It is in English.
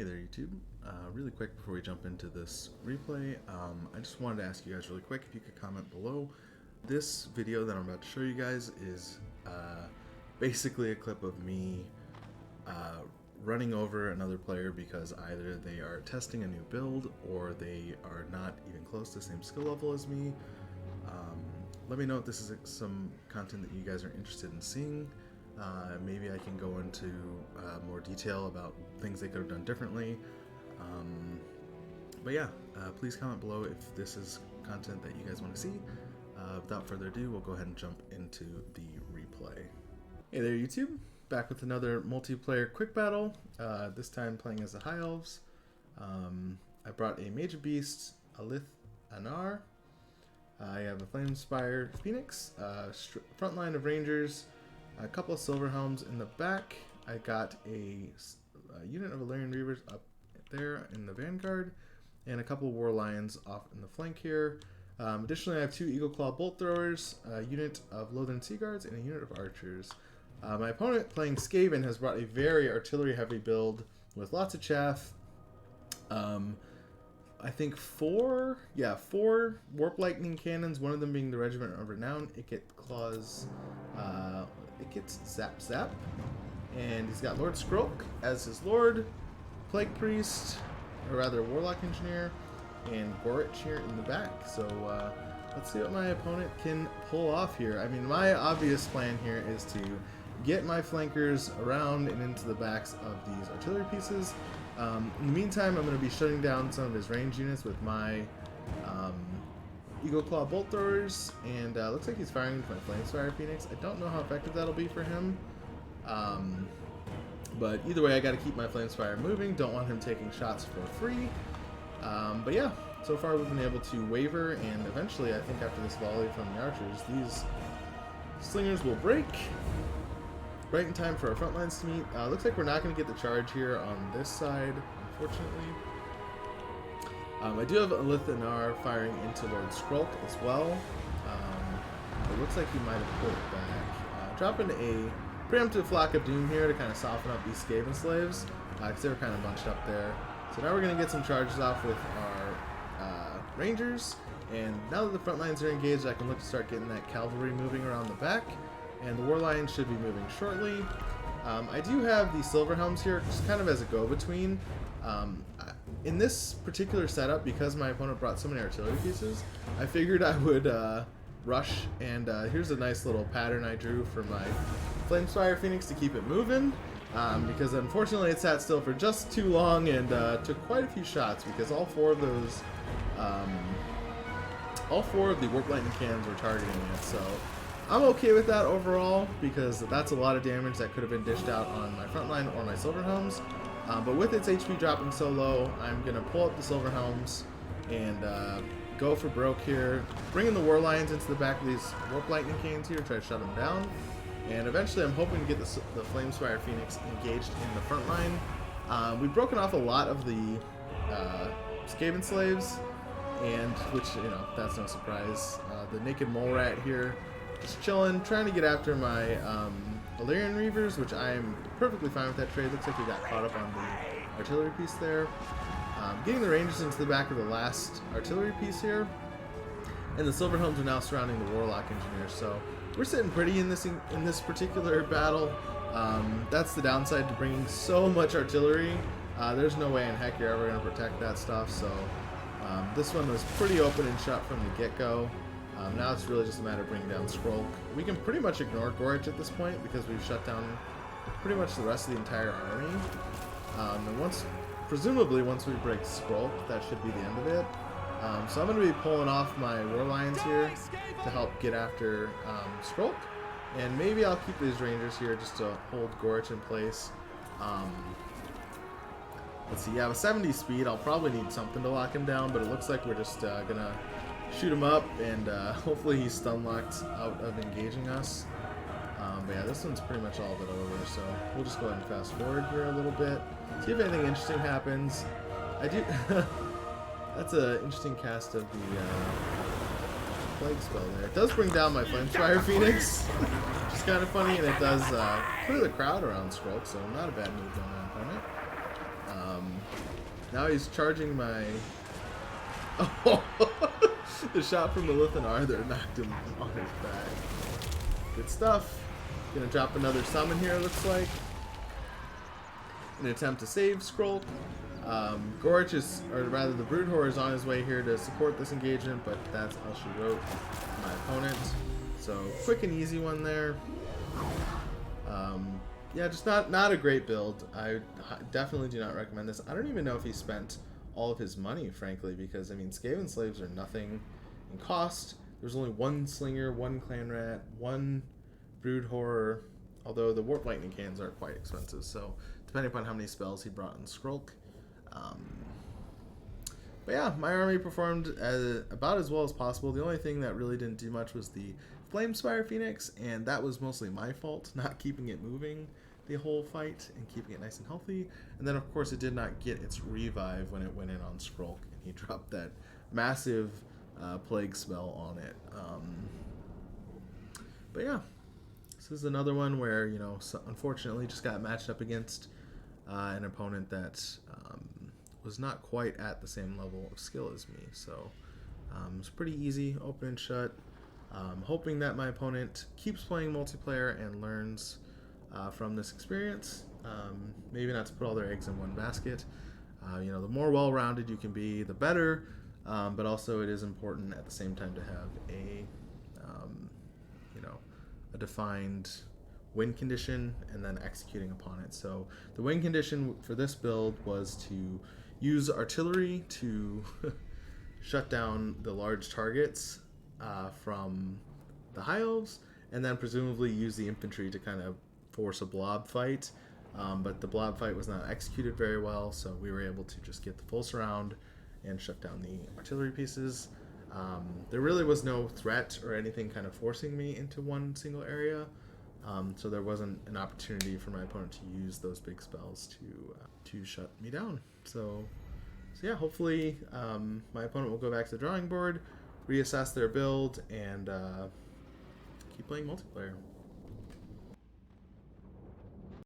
Hey there YouTube. Really quick before we jump into this replay, I just wanted to ask you guys really quick if you could comment below. This video that I'm about to show you guys is basically a clip of me running over another player because either they are testing a new build or they are not even close to the same skill level as me. Let me know if this is some content that you guys are interested in seeing. Maybe I can go into more detail about things they could have done differently. But yeah, please comment below if this is content that you guys want to see. Without further ado, we'll go ahead and jump into the replay. Hey there YouTube, back with another multiplayer quick battle, this time playing as the High Elves. I brought a Major Beast, a Lith Anar. I have a Flame-Inspired Phoenix, front line of Rangers, a couple of Silver Helms in the back. I got a unit of Illyrian Reavers up there in the Vanguard, and a couple of War Lions off in the flank here. Additionally, I have 2 Eagle Claw Bolt Throwers, a unit of Lothern Sea Guards, and a unit of Archers. My opponent, playing Skaven, has brought a very artillery-heavy build with lots of chaff. I think 4 Warp Lightning Cannons, one of them being the Regiment of Renown. It gets Zap Zap, and he's got Lord Skrulk as his Lord, Plague Priest, or rather Warlock Engineer, and Gorich here in the back. So let's see what my opponent can pull off here. I mean, my obvious plan here is to get my flankers around and into the backs of these artillery pieces. In the meantime, I'm going to be shutting down some of his range units with my Eagle Claw Bolt Throwers, and looks like he's firing with my Flame-Inspired Phoenix. I don't know how effective that'll be for him, but either way, I got to keep my Flame-Inspired moving. Don't want him taking shots for free. But yeah, so far we've been able to waver, and eventually, I think after this volley from the archers, these slingers will break. Right in time for our front lines to meet. Looks like we're not going to get the charge here on this side, unfortunately. I do have a Lith Anar firing into Lord Skrulk as well. It looks like he might have pulled it back. Dropping a preemptive Flock of Doom here to kind of soften up these Skaven slaves, because they were kind of bunched up there. So now we're going to get some charges off with our Rangers, and now that the front lines are engaged, I can look to start getting that cavalry moving around the back, and the War Lions should be moving shortly. I do have the Silver Helms here, just kind of as a go-between. In this particular setup, because my opponent brought so many artillery pieces, I figured I would rush, and here's a nice little pattern I drew for my Flame-Inspired Phoenix to keep it moving, because unfortunately it sat still for just too long and took quite a few shots, because all 4 of the Warp Lightning Cannons were targeting it. So I'm okay with that overall, because that's a lot of damage that could have been dished out on my front line or my Silver Helms. But with its HP dropping so low, I'm going to pull up the Silver Helms and go for broke here, bringing the War Lions into the back of these Warp Lightning Cannons here to try to shut them down. And eventually I'm hoping to get the Flame-Inspired Phoenix engaged in the front line. We've broken off a lot of the Skaven slaves, and which, you know, that's no surprise. The Naked Mole Rat here, just chilling, trying to get after my Illyrian Reavers, which I am perfectly fine with that trade. Looks like we got caught up on the artillery piece there. Getting the Rangers into the back of the last artillery piece here, and the Silver Helms are now surrounding the Warlock Engineers. So we're sitting pretty in this particular battle. That's the downside to bringing so much artillery. There's no way in heck you're ever going to protect that stuff. So this one was pretty open and shut from the get-go. Now it's really just a matter of bringing down Skrulk. We can pretty much ignore Gorich at this point because we've shut down pretty much the rest of the entire army. And presumably once we break Skrulk, that should be the end of it. So I'm going to be pulling off my War Lions here to help get after Skrulk. And maybe I'll keep these Rangers here just to hold Gorich in place. Let's see, yeah, with 70 speed, I'll probably need something to lock him down, but it looks like we're just going to shoot him up, and hopefully he's stun locked out of engaging us. But yeah, this one's pretty much all of it over, so we'll just go ahead and fast forward here a little bit, see if anything interesting happens. I do. That's an interesting cast of the Plague spell there. It does bring down my Flame-Inspired Phoenix, which is kind of funny, and it does clear the crowd around Skrulk, so not a bad move on my opponent. Now he's charging my... Oh, the shot from the Lithanar there knocked him on his back. Good stuff. Gonna drop another summon here, looks like. An attempt to save Skrulk. Gorge is, or rather the Broodhor is on his way here to support this engagement, but that's how she wrote my opponent. So quick and easy one there. Yeah, just not a great build. I definitely do not recommend this. I don't even know if he spent all of his money, frankly, because I mean Skaven slaves are nothing in cost. There's only one Slinger, one Clan Rat, one Broodhor, although the Warp Lightning cans aren't quite expensive, so depending upon how many spells he brought in Skrulk. But yeah, my army performed about as well as possible. The only thing that really didn't do much was the Flamespire Phoenix, and that was mostly my fault, not keeping it moving the whole fight and keeping it nice and healthy. And then of course it did not get its revive when it went in on Skrulk, and he dropped that massive plague spell on it. But yeah, this is another one where, you know, unfortunately just got matched up against an opponent that was not quite at the same level of skill as me. So it's pretty easy, open and shut. Hoping that my opponent keeps playing multiplayer and learns from this experience. Maybe not to put all their eggs in one basket. You know, the more well-rounded you can be, the better. But also it is important at the same time to have a, you know, a defined win condition and then executing upon it. So the win condition for this build was to use artillery to shut down the large targets from the High Elves, and then presumably use the infantry to kind of force a blob fight. But the blob fight was not executed very well, so we were able to just get the full surround and shut down the artillery pieces. There really was no threat or anything kind of forcing me into one single area. So there wasn't an opportunity for my opponent to use those big spells to shut me down. So yeah, hopefully my opponent will go back to the drawing board, reassess their build, and keep playing multiplayer.